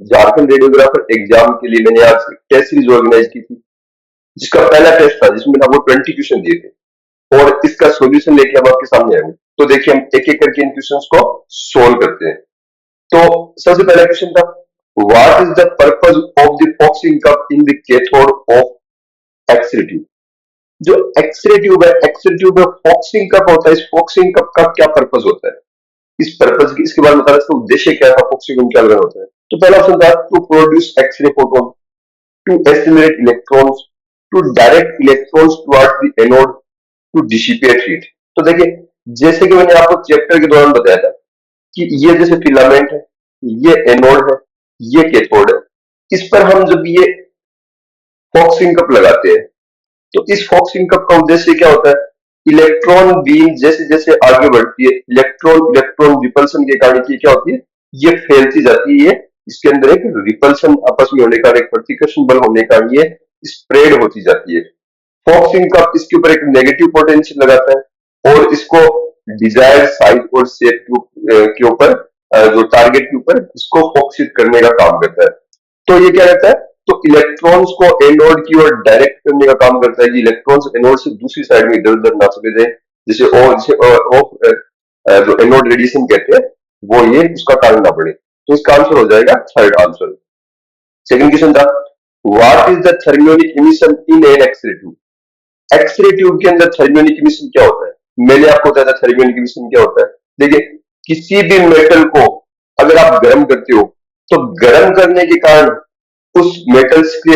Jharkhand radiographer exam के लिए मैंने आज टेस्ट सीरीज ऑर्गेनाइज की थी, जिसका पहला टेस्ट था जिसमें आपको 20 क्वेश्चन दिए थे और इसका सॉल्यूशन लेके हम आपके सामने आएंगे। तो देखिए हम एक एक करके इन क्वेश्चंस को सोल्व करते हैं। तो सबसे पहला क्वेश्चन था, what is the purpose of the focusing cup in the cathode of X-ray tube? जो एक्स-रे ट्यूब है, एक्स-रे ट्यूब में फॉक्सिंग कप होता है, इस फॉक्सिंग कप का क्या पर्पज होता है? इस पर्पज की इसके बारे में बताना, इसका उद्देश्य क्या है, फॉक्सिंग क्या करना होता है? तो पहला ऑप्शन था to produce X-ray photon, to assimilate electrons, to direct electrons towards the anode, to dissipate heat। तो देखिए, जैसे कि मैंने आपको चैप्टर के दौरान बताया था कि ये जैसे फिलामेंट है, ये एनोड है, ये कैथोड है। इस पर हम जब ये फॉक्सिंग कप लगाते हैं, तो इस फॉक्सिंग कप का उद्देश्य क्या होता है? इलेक्ट्रॉन बीम जैसे जैसे आगे बढ़ती है, इलेक्ट्रॉन इलेक्ट्रॉन रिपल्सन के कारण ये क्या होती है? ये फैलती जाती है। इसके अंदर एक रिपल्सन आपस में होने का, एक प्रतिकर्षण बल होने का, ये स्प्रेड होती जाती है। फॉक्सिंग कप इसके ऊपर एक नेगेटिव पोटेंशियल लगाता है और इसको डिजायर्ड साइज और शेप के ऊपर, जो टारगेट के ऊपर इसको फोकसित करने का काम करता है। तो ये क्या करता है? तो इलेक्ट्रॉन्स को एनोड की ओर डायरेक्ट करने का काम करता है कि इलेक्ट्रॉन्स एनोड से दूसरी साइड में इधर उधर ना चले जाए, जो एनोड रेडिएशन कहते हैं, वो ये उसका कारण ना बढ़े। तो इसका आंसर हो जाएगा थर्ड आंसर। सेकंड क्वेश्चन था, what is the thermionic emission in an X-ray tube? X-ray tube के अंदर थर्मियोनिक इमिशन क्या होता है? मैंने आपको बताया था थर्मियोनिक इमिशन क्या होता है। देखिए, किसी भी मेटल को अगर आप गर्म करते हो, तो गर्म करने के कारण उस मेटल्स के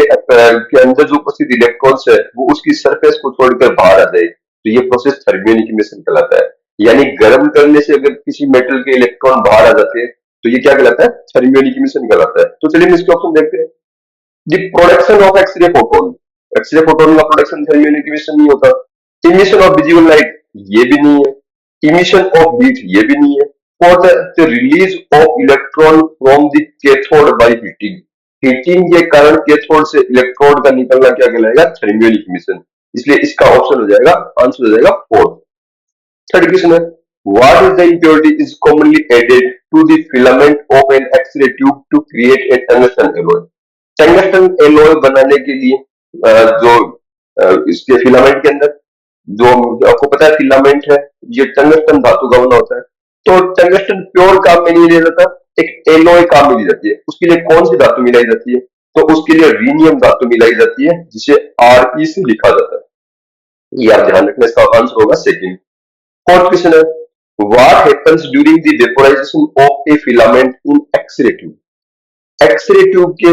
अंदर जो उपस्थित इलेक्ट्रॉन्स है, वो उसकी सरफेस को छोड़कर बाहर आ जाए, तो ये प्रोसेस थर्मियोनिक इमिशन कहलाता है। यानी गर्म करने से अगर किसी मेटल के इलेक्ट्रॉन बाहर आ जाते हैं, तो ये क्या कहलाता है? थर्मियोनिक इमिशन कहलाता है। तो चलिए हम इसके ऑप्शन देखते हैं। The production of X-ray photon, X-ray photon का प्रोडक्शन थर्मियोनिक इमिशन नहीं होता। इमिशन ऑफ विजिबल लाइट, ये भी नहीं है। इमिशन ऑफ हीट, ये भी नहीं है। और the release of electron from the cathode by heating, heating के कारण कैथोड से इलेक्ट्रॉन का निकलना क्या कहलाएगा? Thermionic emission. इसलिए इसका ऑप्शन हो जाएगा, आंसर हो जाएगा फोर्थ। थर्ड क्वेश्चन है, what is the impurity is commonly added to the filament of an X-ray tube to create a tungsten alloy? Tungsten alloy बनाने के लिए जो इसके फिलामेंट के अंदर, जो आपको पता है फिलामेंट है, ये टंगस्टन धातु का बना होता है। तो टंगस्टन प्योर काम में नहीं लिया जाता, एक एलॉय काम में ली जाती है। उसके लिए कौन सी धातु मिलाई जाती है? तो उसके लिए रीनियम धातु मिलाई जाती है, जिसे Re से लिखा जाता है। ये आप ध्यान रखना, इसका आंसर होगा सेकंड। फोर्थ क्वेश्चन है, what happens during the vaporization of a filament in X-ray tube? X-ray tube के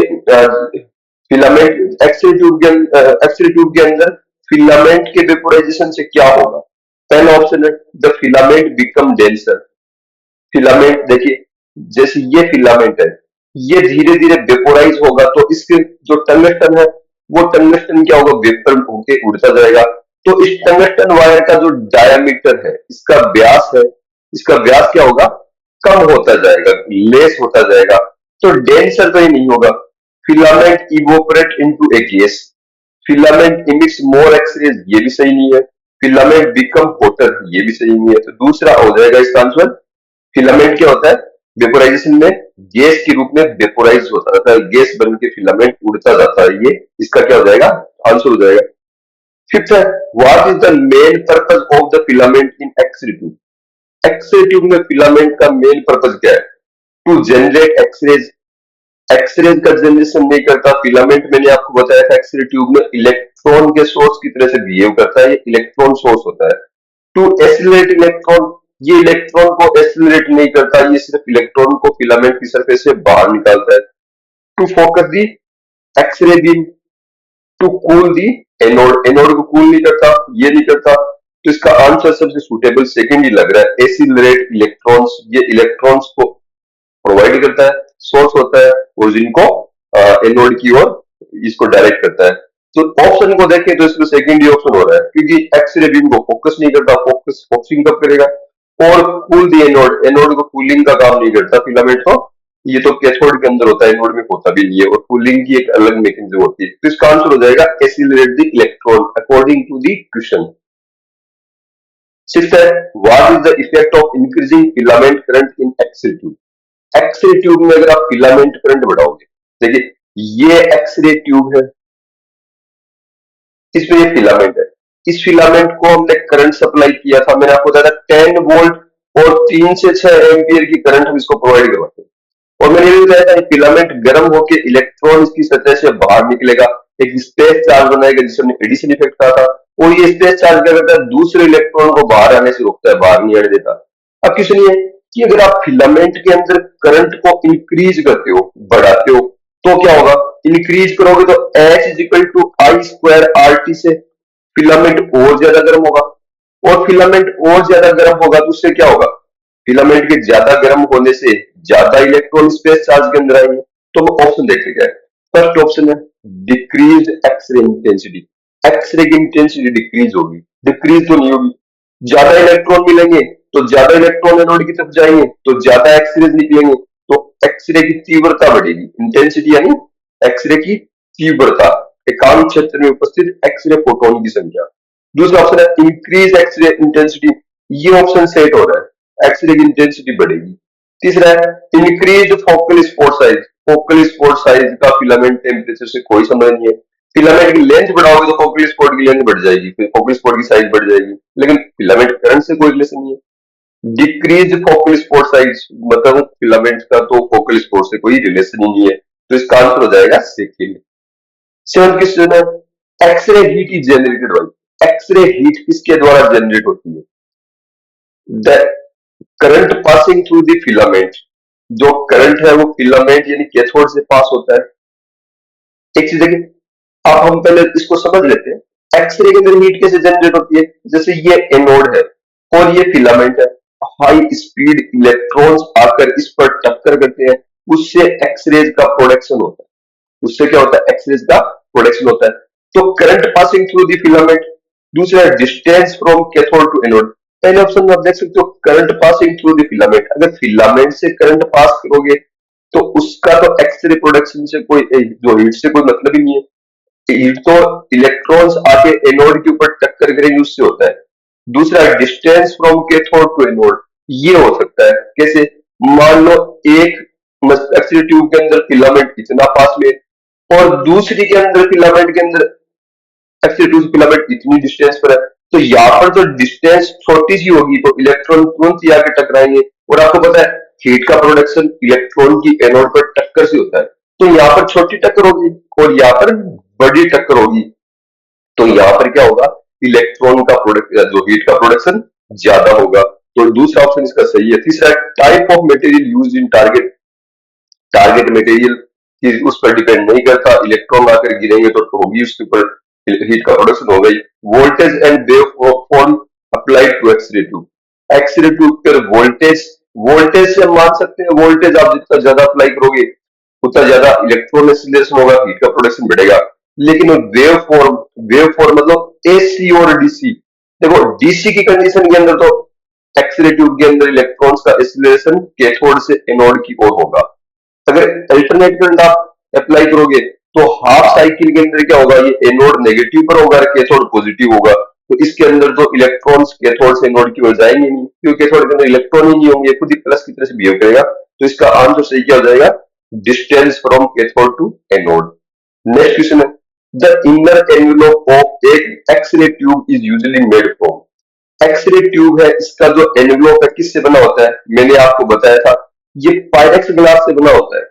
फिलामेंट, एक्स-रे ट्यूब के अंदर फिलामेंट के वेपोराइजेशन से क्या होगा? पहला ऑप्शन है, the filament become denser. Filament देखिए, जैसे ये फिलामेंट है, ये धीरे धीरे वेपोराइज होगा, तो इसके जो टंगस्टन है, वो टंगस्टन क्या होगा? वेपर होके उड़ता जाएगा। तो इस टंगस्टन वायर का जो डायमीटर है, इसका व्यास है, इसका व्यास क्या होगा? कम होता जाएगा, लेस होता जाएगा। तो डेंसर तो ही नहीं होगा। फिलामेंट इवोपरेट इनटू ए गैस, फिलामेंट इमिट्स मोर एक्सरेज, ये भी सही नहीं है। फिलामेंट बिकम होटर, ये भी सही नहीं है। तो दूसरा हो जाएगा इसका आंसर। फिलामेंट क्या होता है? वेपोराइजेशन में गैस के रूप में वेपोराइज होता रहता है, गैस बन के फिलामेंट उड़ता जाता है। ये इसका क्या हो जाएगा? आंसर हो जाएगा। फिफ्थ है, what is the main purpose of the filament in X-ray tube? X-ray tube में फिलामेंट का मेन पर्पज क्या है? To generate X-rays. एक्सरेज का जनरेशन नहीं करता फिलामेंट। मैंने आपको बताया था एक्स-रे ट्यूब में इलेक्ट्रॉन के सोर्स की तरह से बिहेव करता है, ये इलेक्ट्रॉन सोर्स होता है। टू एसिलरेट इलेक्ट्रॉन, ये इलेक्ट्रॉन को एसिलरेट नहीं करता, ये सिर्फ इलेक्ट्रॉन को फिलामेंट की सरफेस से बाहर निकालता है। To focus the X-ray beam, to cool the anode, anode को कूल नहीं करता, ये नहीं करता। तो इसका आंसर सबसे सुटेबल सेकंड ही लग रहा है, एसिलरेट इलेक्ट्रॉन्स। ये इलेक्ट्रॉन्स को प्रोवाइड करता है, सोर्स होता है, और जिनको एनोड की ओर इसको डायरेक्ट करता है। तो ऑप्शन को देखें तो इसमें सेकंड ही ऑप्शन हो रहा है, क्योंकि एक्स-रे बीम को फोकस नहीं करता, फोकस फोकसिंग कब करेगा? और कूल दी एनोड, एनोड को कूलिंग का काम नहीं करता फिलामेंट को, ये तो कैथोड के अंदर होता है, एनोड में होता भी नहीं है। और कूलिंग की एक अलग मैकेनिज्म होती है। तो इसका आंसर हो जाएगा accelerate the electron according to the question. Sixth है, what is the effect of increasing filament current in X-ray tube? X-ray tube में अगर आप फिलामेंट करंट बढ़ाओगे, देखिए ये एक्सरे ट्यूब है, इसमें ये फिलामेंट है, इस फिलामेंट को हमने करंट सप्लाई किया था, मैंने आपको बताया था 10 वोल्ट और 3 से 6 एम्पियर की करंट हम इसको प्रोवाइड करवाते हैं। और मैंने ये भी बताया था ये फिलामेंट गर्म होकर इलेक्ट्रॉन की सतह से बाहर निकलेगा, एक स्पेस चार्ज बनाएगा जिसे हमने एडिशन इफेक्ट कहा था, और ये स्पेस चार्ज क्या करता है, दूसरे इलेक्ट्रॉन को बाहर आने से रोकता है, बाहर नहीं आने देता। अब क्वेश्चन ये है कि अगर आप फिलामेंट के अंदर करंट को इंक्रीज करते हो, बढ़ाते हो, तो क्या होगा, इंक्रीज करोगे तो H is equal to I square R T से फिलामेंट और ज्यादा गर्म होगा, और फिलामेंट और ज्यादा गर्म होगा तो उससे क्या होगा, फिलामेंट के ज्यादा गर्म होने से ज्यादा इलेक्ट्रॉन स्पेस चार्ज के अंदर आएंगे। तो वो ऑप्शन देखे गए, फर्स्ट ऑप्शन है डिक्रीज एक्सरे इंटेंसिटी, एक्सरे की इंटेंसिटी डिक्रीज होगी, डिक्रीज तो नहीं होगी, ज्यादा इलेक्ट्रॉन मिलेंगे तो ज्यादा इलेक्ट्रॉन एनोड की तरफ जाएंगे तो ज्यादा एक्सरेज निकलेंगे, तो एक्सरे की तीव्रता बढ़ेगी, इंटेंसिटी यानी एक्सरे की तीव्रता, एकांत क्षेत्र में उपस्थित एक्सरे फोटोन की संख्या। दूसरा ऑप्शन है इंक्रीज एक्सरे इंटेंसिटी, ये ऑप्शन सेट हो रहा है, एक्सरे की इंटेंसिटी बढ़ेगी। तीसरा है increase focal spot size, focal spot size का फिलामेंट टेम्परेचर से कोई संबंध नहीं है, फिलामेंट की लेंथ बढ़ाओगे तो फोकल स्पॉट की लेंथ बढ़ जाएगी, फिर फोकल स्पॉट की साइज बढ़ जाएगी, लेकिन फिलामेंट करंट से कोई रिलेशन नहीं है। डिक्रीज फोकल स्पॉट साइज मतलब फिलामेंट का तो फोकल स्पॉट से कोई रिलेशन ही नहीं है, तो इसका आंसर हो जाएगा सेकेंड। सेवन क्वेश्चन है X-ray heat is generated by, X-ray heat किसके द्वारा जनरेट होती है, the current passing through the filament, जो करंट है वो फिलामेंट यानी कैथोड से पास होता है। एक चीज देखिए, अब हम पहले इसको समझ लेते हैं एक्सरे के अंदर हीट कैसे जनरेट होती है। जैसे ये एनोड है और ये फिलामेंट है, हाई स्पीड इलेक्ट्रॉन्स आकर इस पर टक्कर करते हैं, उससे एक्सरेज का प्रोडक्शन होता है, उससे क्या होता है, एक्सरेज का प्रोडक्शन होता है। तो current passing through the filament. दूसरा distance from cathode to anode, पहले ऑप्शन में आप देख सकते हो current passing through the filament, अगर फिलामेंट से करंट पास करोगे तो उसका तो एक्सरे प्रोडक्शन से कोई जो हीट से कोई मतलब ही नहीं है, हीट तो इलेक्ट्रॉन्स आके एनोड के ऊपर टक्कर करेंगे उससे होता है। दूसरा distance from cathode to anode, ये हो सकता है कैसे, मान लो एक एक्सरे ट्यूब के अंदर फिलामेंट इतना पास में और दूसरी के अंदर फिलामेंट के अंदर एक्सरे ट्यूब फिलामेंट इतनी डिस्टेंस पर है, तो यहाँ पर जो डिस्टेंस छोटी सी होगी तो इलेक्ट्रॉन तुरंत ही आके टकराएंगे, और आपको पता है हीट का प्रोडक्शन इलेक्ट्रॉन की एनोड पर टक्कर से होता है, तो यहाँ पर छोटी टक्कर होगी और यहाँ पर बड़ी टक्कर होगी, तो यहाँ पर क्या होगा, इलेक्ट्रॉन का प्रोडक्ट जो हीट का प्रोडक्शन ज्यादा होगा, तो दूसरा ऑप्शन इसका सही है। तीसरा type of material use in target, target material की उस पर डिपेंड नहीं करता, इलेक्ट्रॉन आकर गिरेंगे तो होगी उसके ऊपर हीट का प्रोडक्शन हो गई। Voltage and wave form applied to X-ray tube, X-ray tube पर वोल्टेज, वोल्टेज से हम मान सकते हैं वोल्टेज आप जितना ज्यादा अप्लाई करोगे उतना ज्यादा इलेक्ट्रॉन एक्सीलरेशन होगा, हीट का प्रोडक्शन बढ़ेगा। लेकिन वेव फॉर्म, वेव फॉर्म मतलब एसी और डीसी, देखो डीसी की कंडीशन के अंदर तो एक्सरे ट्यूब के अंदर इलेक्ट्रॉन्स का एक्सीलरेशन कैथोड से एनोड की ओर होगा, अगर अल्टरनेट करंट आप अप्लाई करोगे तो हाफ साइकिल के अंदर क्या होगा, ये एनोड नेगेटिव पर होगा, कैथोड पॉजिटिव होगा, तो इसके अंदर जो इलेक्ट्रॉन्स कैथोड से एनोड की ओर जाएंगे नहीं, क्योंकि कैथोड के अंदर इलेक्ट्रॉन ही नहीं होंगे, खुद ही प्लस की तरह से बिहेव करेगा, तो इसका आंसर सही क्या हो जाएगा, distance from cathode to anode. Next question है द इनर एनवेलोप ऑफ एक X-ray tube is usually made from, X-ray tube है इसका जो एनवेलोप है किससे बना होता है, मैंने आपको बताया था ये पायरेक्स ग्लास से बना होता है,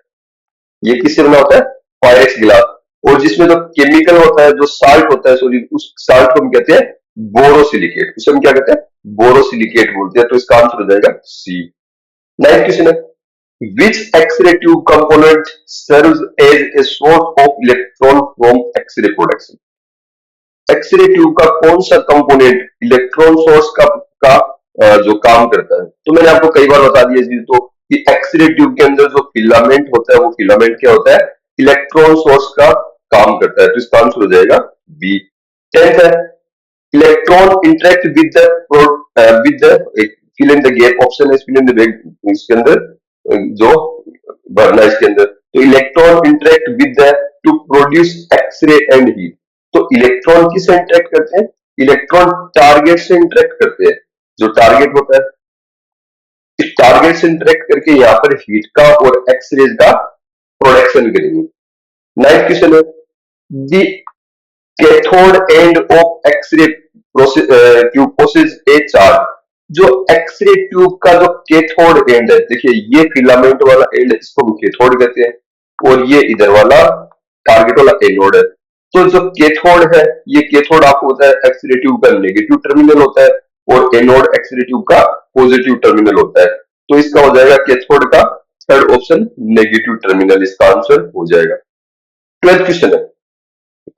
ये किससे बना होता है, पायरेक्स ग्लास, और जिसमें जो केमिकल होता है, जो साल्ट होता है, सॉरी उस साल्ट को हम कहते हैं बोरोसिलिकेट, उसे हम क्या कहते हैं, बोरोसिलिकेट बोलते हैं, तो इसका आंसर हो जाएगा सी। नाइन्थ क्वेश्चन है which X-ray tube component serves as a source of electron from X-ray production, X-ray tube का कौन सा कंपोनेंट इलेक्ट्रॉन सोर्स का जो काम करता है, तो मैंने आपको कई बार बता दिया चीज तो कि एक्सरे ट्यूब के अंदर जो फिलामेंट होता है वो फिलामेंट क्या होता है, इलेक्ट्रॉन सोर्स का काम करता है, तो इसका आंसर हो जाएगा बी। टेंथ है electron interact with the fill in the gap, option है फिल इन द इसके अंदर जो भरना इसके अंदर, तो electron interact with the to produce X-ray and heat, तो इलेक्ट्रॉन किससे इंटरेक्ट करते हैं, इलेक्ट्रॉन टारगेट से इंटरेक्ट करते हैं, जो टारगेट होता है टारगेट से इंटरेक्ट करके यहाँ पर हीट का और एक्सरेज का प्रोडक्शन करेंगे। नाइन्थ क्वेश्चन है, the cathode end of X-ray tube possess a charge. जो एक्सरे ट्यूब का जो कैथोड एंड है, देखिए ये फिलामेंट वाला एंड इसको हम कैथोड कहते हैं और ये इधर वाला टारगेट वाला एनोड है। तो जो कैथोड है, ये कैथोड आपको पता है एक्सरे ट्यूब का नेगेटिव टर्मिनल होता है और एनोड एक्सरे ट्यूब का पॉजिटिव टर्मिनल होता है। तो इसका हो जाएगा कैथोड का थर्ड ऑप्शन नेगेटिव टर्मिनल, इसका आंसर हो जाएगा। 12th क्वेश्चन है,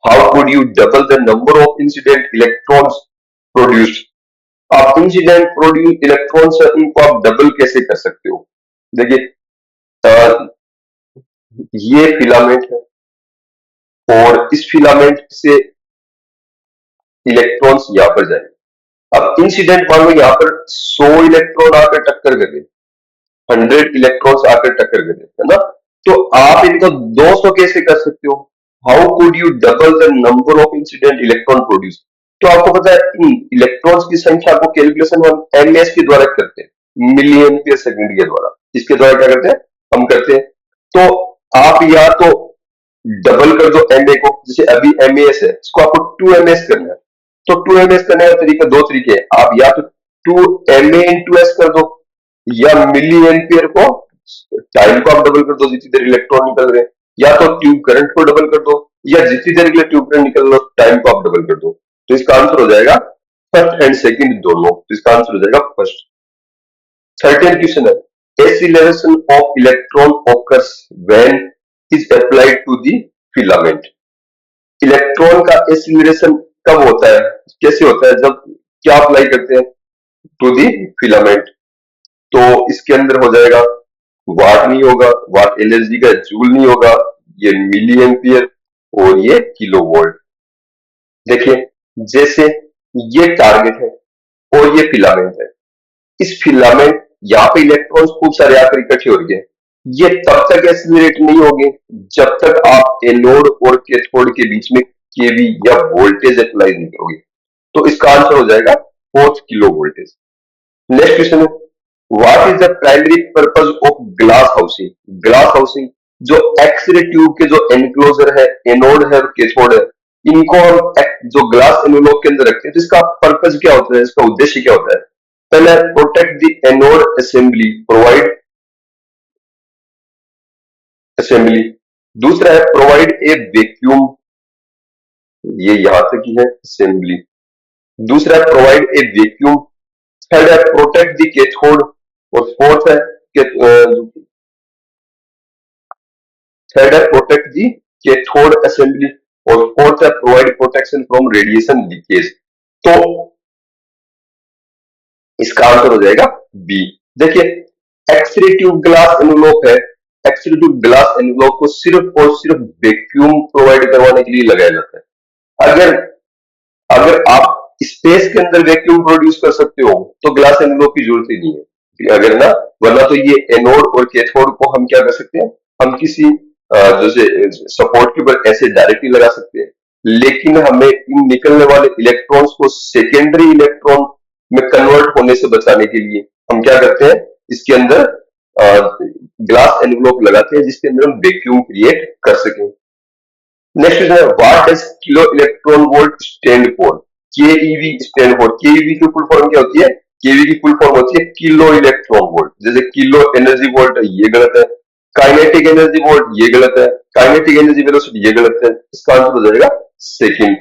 how could U double the number of incident electrons produced. आप इंसिडेंट प्रोड्यूस इलेक्ट्रॉन्स है इनको आप डबल कैसे कर सकते हो। देखिए ये फिलामेंट है और इस फिलामेंट से इलेक्ट्रॉन्स यहां पर जाएंगे। अब इंसिडेंट मान लो यहां पर 100 इलेक्ट्रॉन आकर टक्कर कर गए, 100 इलेक्ट्रॉन्स आकर टक्कर कर गए, है ना। तो आप इनको 200 कैसे कर सकते हो। How could U double the number of incident electron produce. तो आपको पता है इन इलेक्ट्रॉन्स की संख्या को कैलकुलेशन हम एमएस के द्वारा करते हैं, मिलियन पर सेकंड के द्वारा। इसके द्वारा क्या करते हैं, हम करते हैं। तो आप या तो डबल कर दो एमए को, जैसे अभी एमएस है इसको आपको 2ms करना है। तो 2ms करने का तरीका दो तरीके हैं, आप या तो 2ma इंटू एस कर दो या मिली एम्पियर को टाइम को आप डबल कर दो जितनी देर इलेक्ट्रॉन निकल रहे हैं, या तो ट्यूब करंट को डबल कर दो या जितनी देर के लिए ट्यूब करंट निकल रहा हो टाइम को आप डबल कर दो। तो इसका आंसर हो जाएगा फर्स्ट एंड सेकंड दोनों। तो इसका आंसर हो जाएगा फर्स्ट। 13th क्वेश्चन है, acceleration of electron occurs when is applied to the filament। Electron का एक्सीलरेशन कब होता है, कैसे होता है, जब क्या अप्लाई करते हैं टू दी फिलामेंट। तो इसके अंदर हो जाएगा वाट नहीं होगा, वाट एनर्जी का जूल नहीं होगा, ये मिली एम्पियर और ये किलो वोल्ट। देखिए जैसे ये टारगेट है और ये फिलामेंट है, इस फिलामेंट यहाँ पे इलेक्ट्रॉन्स खूब सारे आकर इकट्ठे हो गए, ये तब तक एक्सीलरेट नहीं होंगे जब तक आप एनोड और कैथोड के बीच में केवी या वोल्टेज अप्लाई नहीं करोगे। तो इसका आंसर हो जाएगा 4 किलो वोल्टेज। नेक्स्ट क्वेश्चन है, what is the primary purpose of glass housing. Glass housing जो एक्सरे ट्यूब के जो एनक्लोजर है, एनोड है और कैथोड है, इनको हम जो ग्लास एनवलप के अंदर रखते हैं, तो इसका पर्पज क्या होता है, इसका उद्देश्य क्या होता है। पहला protect the anode assembly, provide assembly. दूसरा है प्रोवाइड ए वैक्यूम, ये यहां तक ही है असेंबली। दूसरा है प्रोवाइड ए वैक्यूम। थर्ड है प्रोटेक्ट द कैथोड और फोर्थ है थर्ड है प्रोटेक्ट द कैथोड असेंबली और फोर्थ है provide protection from radiation leakage. तो इसका आंसर हो जाएगा बी। देखिए एक्सरे ट्यूब ग्लास एनवलप है, एक्सरे ट्यूब ग्लास एनवलप को सिर्फ और सिर्फ वैक्यूम प्रोवाइड करवाने के लिए लगाया जाता है। अगर अगर आप स्पेस के अंदर वैक्यूम प्रोड्यूस कर सकते हो तो ग्लास एनवलप की जरूरत ही नहीं है, अगर ना, वरना तो ये एनोड और कैथोड को हम क्या कर सकते हैं, हम किसी जैसे सपोर्ट के ऊपर ऐसे डायरेक्टली लगा सकते हैं, लेकिन हमें इन निकलने वाले इलेक्ट्रॉन्स को सेकेंडरी इलेक्ट्रॉन में कन्वर्ट होने से बचाने के लिए हम क्या करते हैं, इसके अंदर ग्लास एनवलप लगाते हैं जिसके अंदर हम वैक्यूम क्रिएट कर सकें। नेक्स्ट है, what does kilo electron volt stand for. KeV stand for, keV की फुल फॉर्म क्या होती है, केवी की फुल फॉर्म होती है किलो इलेक्ट्रॉन वोल्ट। जैसे किलो एनर्जी वोल्ट है, ये गलत है। काइनेटिक एनर्जी वोल्ट, ये गलत है। काइनेटिक एनर्जी वेलोसिटी, ये गलत है। इसका आंसर हो जाएगा सेकंड।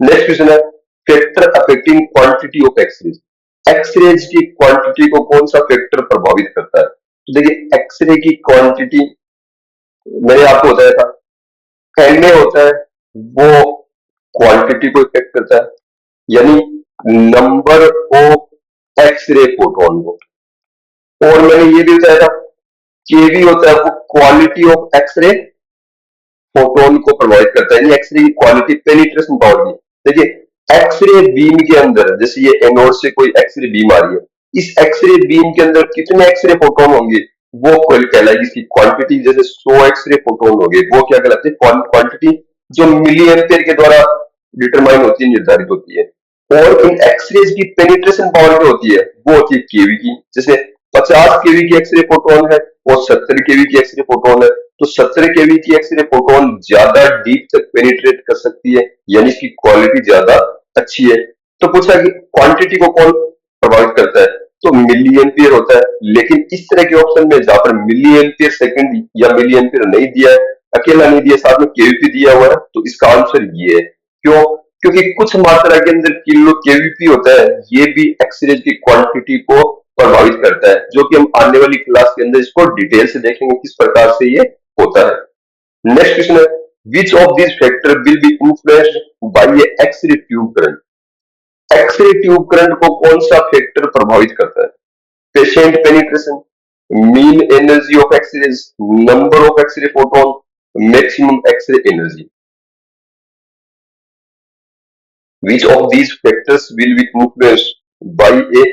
नेक्स्ट क्वेश्चन है, factor affecting quantity of X-rays. X-rays की क्वांटिटी को कौन सा फैक्टर प्रभावित करता है। तो देखिए एक्सरे की क्वांटिटी मैंने आपको बताया था, एनए होता है वो क्वांटिटी को इफेक्ट करता है, यानी नंबर ऑफ एक्सरे फोटोन को। और मैंने ये भी बताया था केवी होता है वो क्वालिटी ऑफ एक्सरे फोटोन को प्रभावित करता है, यानी एक्सरे की क्वालिटी, पेनिट्रेशन पावर की। देखिए एक्सरे बीम के अंदर, जैसे ये एनोड से कोई एक्सरे बीम आ रही है, इस एक्सरे बीम के अंदर कितने एक्सरे फोटोन होंगे वो कहलाएगी इसकी क्वांटिटी। जैसे 100 एक्सरे फोटोन हो गए, वो क्या कहलाते हैं, क्वांटिटी, जो मिली एम्पियर के द्वारा डिटरमाइन होती है, निर्धारित होती है। और इन एक्सरेज की पेनिट्रेशन पावर जो होती है वो होती है केवी की। जैसे 50 केवी की एक्सरे फोटोन है और 70 केवी की एक्सरे फोटोन है। तो 70 केवी की एक्सरे फोटोन ज्यादा डीप तक पेनिट्रेट कर सकती है, यानी इसकी क्वालिटी ज्यादा अच्छी है। तो पूछा कि क्वांटिटी को कौन प्रभावित करता है, तो मिली एम्पियर होता है। लेकिन इस तरह के ऑप्शन में जहां पर मिली एम्पियर सेकेंड या मिली एम्पियर नहीं दिया है, अकेला नहीं दिया, साथ में केवीपी दिया हुआ है, तो इसका आंसर ये है। क्यों? क्योंकि कुछ मात्रा के अंदर किलो केवीपी होता है, ये भी एक्सरे की क्वांटिटी को प्रभावित करता है, जो कि हम आने वाली क्लास के अंदर इसको डिटेल से देखेंगे किस प्रकार से ये होता है। नेक्स्ट क्वेश्चन है, which of this factor will be influenced by a X-ray tube current. X-ray tube current को कौन सा फैक्टर प्रभावित करता है? Patient penetration, mean energy of X-rays, number of X-ray photon, maximum X-ray energy. Which of these factors will be influenced by a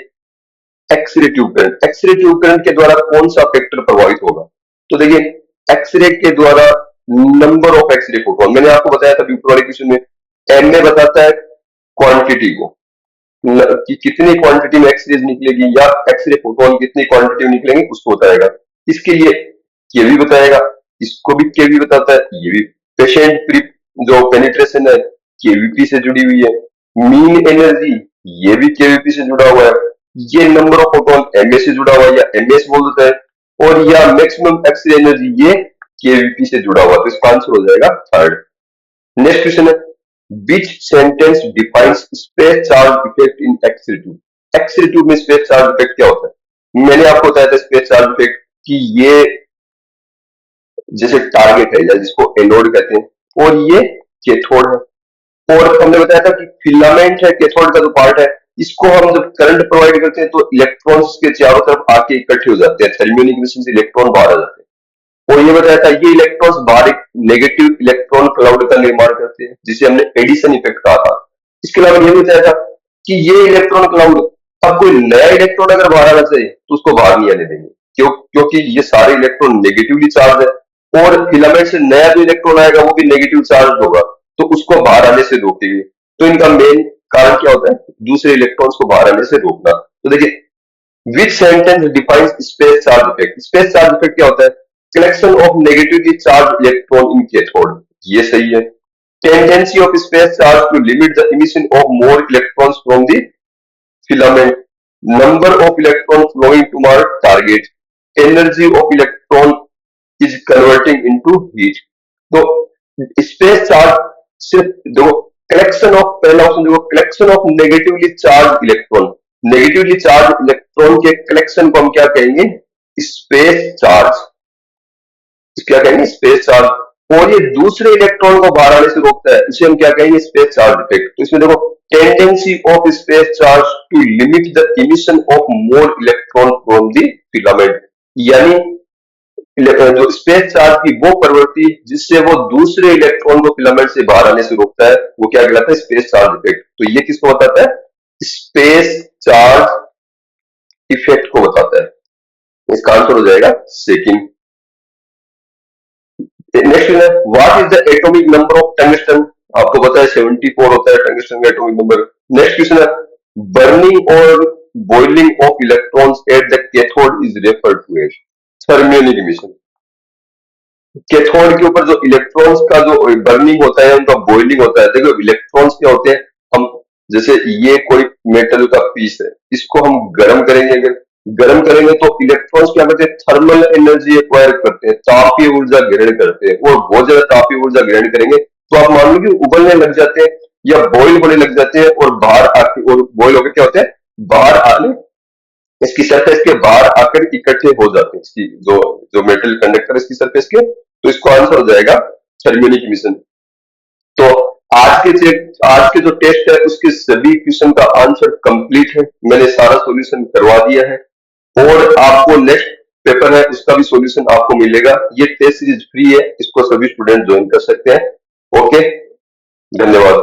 X-ray tube current? X-ray tube current के द्वारा कौन सा फैक्टर प्रभावित होगा? तो देखिए, एक्सरे के द्वारा नंबर ऑफ एक्सरे फोटोन, मैंने आपको बताया था ऊपर वाले क्वेश्चन में, एम में बताता है क्वांटिटी को, कि कितनी क्वांटिटी में एक्सरेज निकलेगी या एक्सरे फोटोन कितनी क्वांटिटी में निकलेंगे उसको बताएगा। इसके लिए केवी बताएगा, इसको भी केवी बताता है, ये भी। पेशेंट जो पेनिट्रेशन है केवीपी से जुड़ी हुई है। मीन एनर्जी ये भी केवीपी से जुड़ा हुआ है। ये नंबर ऑफ फोटोन एमए से जुड़ा हुआ है या एमएस बोल देता है, और या मैक्सिमम एक्सरे एनर्जी ये केवीपी से जुड़ा हुआ है। तो इसका आंसर हो जाएगा थर्ड। नेक्स्ट क्वेश्चन है, which sentence defines space charge effect in X-ray tube? X-ray tube में स्पेस चार्ज इफेक्ट क्या होता है? मैंने आपको बताया था स्पेस चार्ज इफेक्ट कि ये जैसे टारगेट है या जिसको एनोड कहते हैं और ये कैथोड है, और हमने बताया था कि फिलामेंट है कैथोड का जो पार्ट है, इसको हम जब करंट प्रोवाइड करते हैं तो इलेक्ट्रॉन्स के चारों तरफ आके इकट्ठे हो जाते हैं, थर्मियोनिक इमिशन से इलेक्ट्रॉन बाहर आ जाते हैं। और ये बताया था ये इलेक्ट्रॉन्स बाहर एक नेगेटिव इलेक्ट्रॉन क्लाउड का निर्माण करते हैं, जिसे हमने एडिशन इफेक्ट कहा था। इसके अलावा ये बताया था कि ये इलेक्ट्रॉन क्लाउड, अब कोई नया इलेक्ट्रॉन अगर बाहर आना चाहिए तो उसको बाहर नहीं आने देंगे, क्योंकि ये सारे इलेक्ट्रॉन नेगेटिवली चार्ज है और फिलामेंट से नया जो इलेक्ट्रॉन आएगा वो भी नेगेटिव चार्ज होगा, तो उसको बाहर आने से रोकेंगे। तो इनका मेन कारण क्या होता है? दूसरे इलेक्ट्रॉन्स को बाहर आने से रोकना। तो देखिए, which sentence defines space charge effect? Space charge effect क्या होता है? Collection of negatively charge electron in cathode, ये सही है। Tendency of space charge to limit the emission of more electrons from the filament, number of electron flowing to our target, energy of electron is converting into heat. तो space charge सिर्फ दो, collection of, पहला option देखो, collection of negatively charge electron, negatively charge electron के collection को हम क्या कहेंगे? Space charge. क्या कहेंगे? Space charge. और ये दूसरे इलेक्ट्रॉन को बाहर आने से रोकता है, इसे हम क्या कहेंगे? Space charge effect. तो इसमें देखो, tendency of space charge to limit the emission of more electron from the filament, यानी जो स्पेस चार्ज की वो प्रवृत्ति जिससे वो दूसरे इलेक्ट्रॉन को फिलामेंट से बाहर आने से रोकता है, वो क्या कहलाता है? Space charge effect. तो ये किसको बताता है? स्पेस चार्ज इफेक्ट को बताता है। इसका आंसर हो जाएगा सेकंड। नेक्स्ट है, what is the atomic number of tungsten? आपको पता है 74 होता है टंगस्टन का एटॉमिक नंबर। नेक्स्ट क्वेश्चन है, बर्निंग और boiling of electrons at the cathode is referred to as thermionic emission. Cathode के ऊपर जो इलेक्ट्रॉन्स का जो बर्निंग होता है, उनका बॉइलिंग होता है। देखो, इलेक्ट्रॉन्स क्या होते हैं, हम जैसे ये कोई मेटल का पीस है, इसको हम गर्म करेंगे, अगर गर्म करेंगे तो इलेक्ट्रॉन्स क्या करते हैं? थर्मल एनर्जी एक्वायर करते हैं, तापीय ऊर्जा ग्रहण करते हैं, और बहुत ज्यादा तापीय ऊर्जा ग्रहण करेंगे तो आप मान लो कि उबलने लग जाते हैं या बॉइल होने लग जाते हैं, और बाहर आके, और बॉइल होकर क्या होते हैं? बाहर आने, इसकी सरफेस के बाहर आकर इकट्ठे हो जाते हैं, इसकी जो जो मेटल कंडक्टर इसकी सरफेस के। तो इसको आंसर हो जाएगा थर्मियोनिक इमिशन। तो आज के जो टेस्ट है उसके सभी क्वेश्चन का आंसर कंप्लीट है, मैंने सारा सॉल्यूशन करवा दिया है, और आपको नेक्स्ट पेपर है उसका भी सॉल्यूशन आपको मिलेगा। ये टेस्ट सीरीज फ्री है, इसको सभी स्टूडेंट ज्वाइन कर सकते हैं। ओके, धन्यवाद।